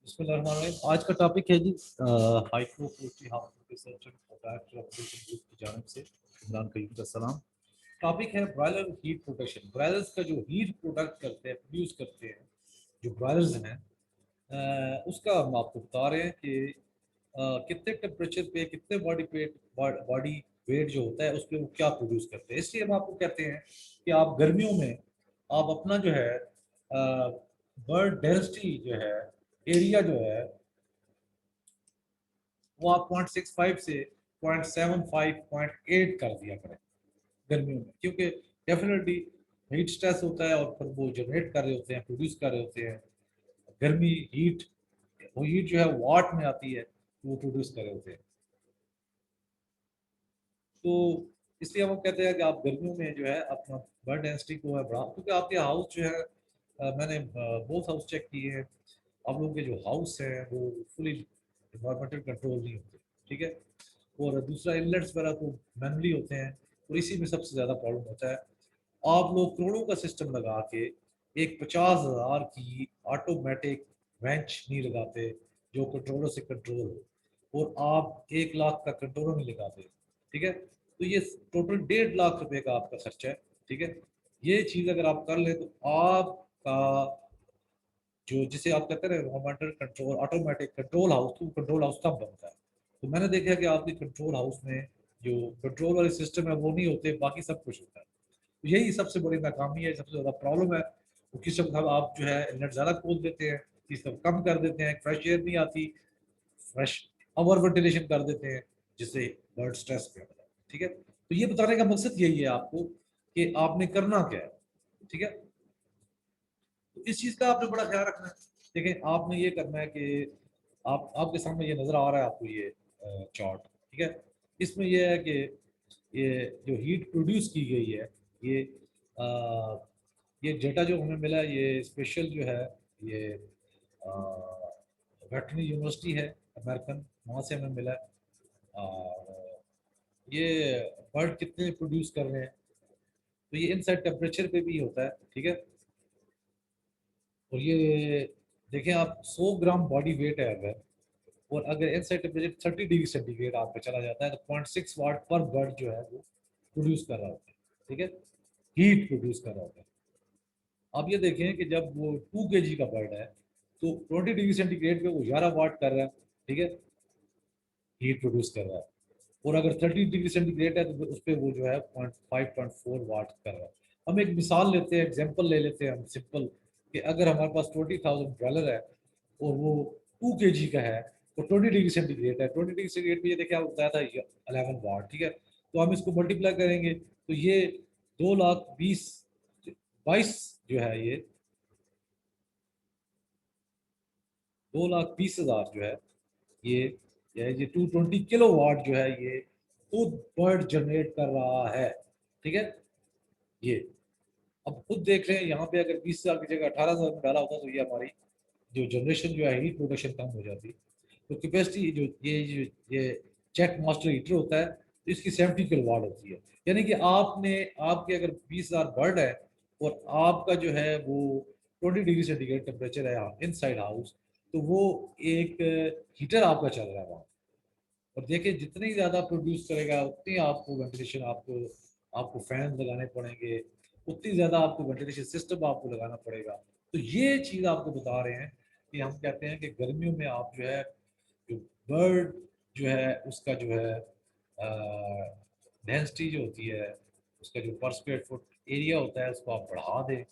बिस्मिल्लाहिर्रहमानिर्रहीम। आज का टॉपिक है ji hydro poultry house research and product operation group की जानिब से इमरान कयूम का सलाम। टॉपिक है ब्रॉयलर हीट प्रोडक्शन। ब्रॉयलर्स का जो हीट प्रोडक्ट करते हैं, प्रोड्यूस करते हैं, जो ब्रॉयलर्स हैं, उसका हम आपको बता रहे हैं कि कितने टेम्परेचर पे, कितने बॉडी वेट जो होता है उस पर वो क्या प्रोड्यूस करते हैं। इसलिए हम आपको कहते हैं कि आप गर्मियों में आप अपना जो है बर्ड डेंसिटी जो है, एरिया जो है, वो आप 0.65 से 0.75 0.8 कर दिया करें गर्मियों में, क्योंकि डेफिनेटली हीट स्ट्रेस होता है और फिर वो जनरेट कर रहे होते हैं, प्रोड्यूस कर रहे होते हैं गर्मी हीट। वो हीट जो है वाट में आती है, तो वो प्रोड्यूस कर रहे होते हैं। तो इसलिए हम कहते हैं कि आप गर्मियों में जो है अपना बर्ड डेंसिटी को है बढ़ा, क्योंकि आपके हाउस जो है मैंने बहुत हाउस चेक किए हैं, आप लोगों के जो हाउस है वो फुली इन्वायरमेंटल कंट्रोल नहीं होते। ठीक है। और दूसरा इनलेट्स वगैरह तो मैनुअली होते हैं, और इसी में सबसे ज़्यादा प्रॉब्लम होता है। आप लोग करोड़ों का सिस्टम लगा के एक 50,000 की ऑटोमेटिक वेंच नहीं लगाते जो कंट्रोलर से कंट्रोल हो, और आप 1 लाख का कंट्रोलर नहीं लगाते। ठीक है। तो ये टोटल 1.5 लाख रुपए का आपका खर्चा है। ठीक है। ये चीज़ अगर आप कर ले तो आपका जो, जिसे आप कहते हैं environmental control automatic control house, तो कंट्रोल हाउस तब बनता है। तो मैंने देखा कि आपके कंट्रोल हाउस में जो कंट्रोल वाले सिस्टम है वो नहीं होते, बाकी सब कुछ होता है। तो यही सबसे बड़ी नाकामी है, सबसे ज़्यादा प्रॉब्लम है। वो किस वक्त आप जो है नेट ज़्यादा खोल देते हैं, किस वक्त कम कर देते हैं, फ्रेश एयर नहीं आती, फ्रेश ओवर वेंटिलेशन कर देते हैं, जिससे बर्ड स्ट्रेस पे होता है। ठीक है। तो ये बताने का मकसद यही है आपको कि आपने करना क्या है। ठीक है। तो इस चीज़ का आपने बड़ा ख्याल रखना है। देखिए, आपने ये करना है कि आपके सामने ये नज़र आ रहा है आपको ये चार्ट। ठीक है। इसमें ये है कि ये जो हीट प्रोड्यूस की गई है, ये आ, ये डेटा जो हमें मिला है, ये स्पेशल जो है, ये वेटरनरी यूनिवर्सिटी है अमेरिकन, वहाँ से हमें मिला है। और ये बर्ड कितने प्रोड्यूस कर रहे हैं, तो ये इनसाइड टेम्परेचर पे भी होता है। ठीक है। और ये देखें आप, 100 ग्राम बॉडी वेट है अगर, और अगर इनसाइड टेम्परेचर 30 डिग्री सेंटीग्रेड आप पे चला जाता है तो 0.6 वाट पर बर्ड जो है वो प्रोड्यूस कर रहा होता है। ठीक है। हीट प्रोड्यूस कर रहा होता है। आप ये देखें कि जब वो 2 kg का बर्ड है तो 20 डिग्री सेंटीग्रेड पे वो 11 वाट कर रहा है। ठीक है। हीट प्रोड्यूस कर रहा है। और अगर 30 डिग्री सेंटीग्रेड है तो उस पर वो जो है 0.5 0.4 वाट कर रहा है। हम एक मिसाल लेते हैं, एग्जाम्पल ले लेते हैं हम सिंपल, कि अगर हमारे पास 20,000 डॉलर है और वो 2 kg का है, तो 20 डिग्री सेंटीग्रेड है, 20 डिग्री सेंटीग्रेड में ये देखिए आप बताया था 11 वाट। ठीक है। तो हम इसको मल्टीप्लाई करेंगे तो ये 2,20,22 जो है, ये 2,20,000 जो है, ये 220 किलो वाट जो है, ये खुद बर्ड जनरेट कर रहा है। ठीक है। ये अब खुद देख रहे हैं, यहाँ पे अगर 20,000 की जगह 18,000 में डाला होता तो ये हमारी जो जनरेशन जो है, हीट प्रोडक्शन कम हो जाती। तो कैपेसिटी जो ये जेट मास्टर हीटर होता है, तो इसकी 70 किलो वाट होती है। यानी कि आपने, आपके अगर 20,000 बर्ड है और आपका जो है वो 20 डिग्री सेंटीग्रेड टेम्परेचर है इन साइड हाउस, तो वो एक हीटर आपका चल रहा है वहाँ। और देखिए, जितनी ज़्यादा प्रोड्यूस करेगा उतनी आपको वेंटिलेशन, आपको आपको फैन लगाने पड़ेंगे, उतनी ज़्यादा आपको वेंटिलेशन सिस्टम आपको लगाना पड़ेगा। तो ये चीज़ आपको बता रहे हैं कि हम कहते हैं कि गर्मियों में आप जो है, जो बर्ड जो है उसका जो है डेंसिटी जो होती है, उसका जो पर स्क्वायर फुट एरिया होता है उसको आप बढ़ा दें।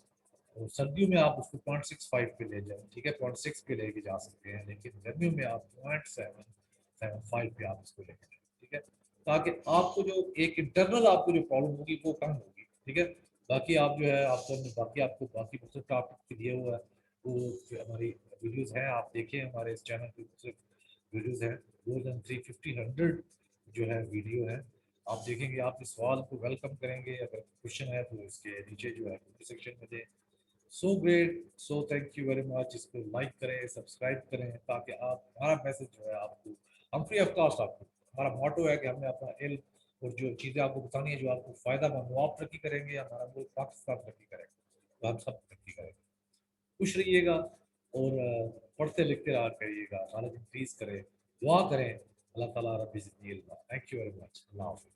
और सर्दियों में आप उसको 0.65 पे ले जाएं। ठीक है। 0.6 पे लेके जा सकते हैं, लेकिन गर्मियों में आप 0.775 पे आप इसको लेके जाएं। ठीक है। ताकि आपको जो एक इंटरनल आपको जो प्रॉब्लम होगी वो कम होगी। ठीक है। बाकी आप जो है, आपको बाकी आपको बाकी दूसरे टॉपिक के दिए हुआ है, वो जो हमारी वीडियोस हैं आप देखिए, हमारे इस चैनल पे दूसरे वीडियोस हैं, मोर देन 350 जो है वीडियो है। आप देखेंगे, आप इस सवाल को वेलकम करेंगे, अगर क्वेश्चन है तो इसके नीचे जो है सेक्शन में दें। So great, so thank you very much. इसको लाइक करें, सब्सक्राइब करें, ताकि आप, हमारा मैसेज जो है आपको, हम फ्री ऑफ कॉस्ट आपको, हमारा मोटो है कि हमने अपना इल्म और जो चीज़ें आपको बतानी है जो आपको फ़ायदा मंद, वो आप तरक्की करेंगे, हमारा मुल्क पाकिस्तान तरक्की करेगा, तो हम सब तरक्की करेंगे। खुश रहिएगा। और पढ़ते लिखते रहा करिएगा, नॉलेज इंक्रीज करें, दुआ करें, अल्लाह ताला रब्बी ज़िदनी इल्मा। Thank you very much. अल्लाह हाफ़िज़।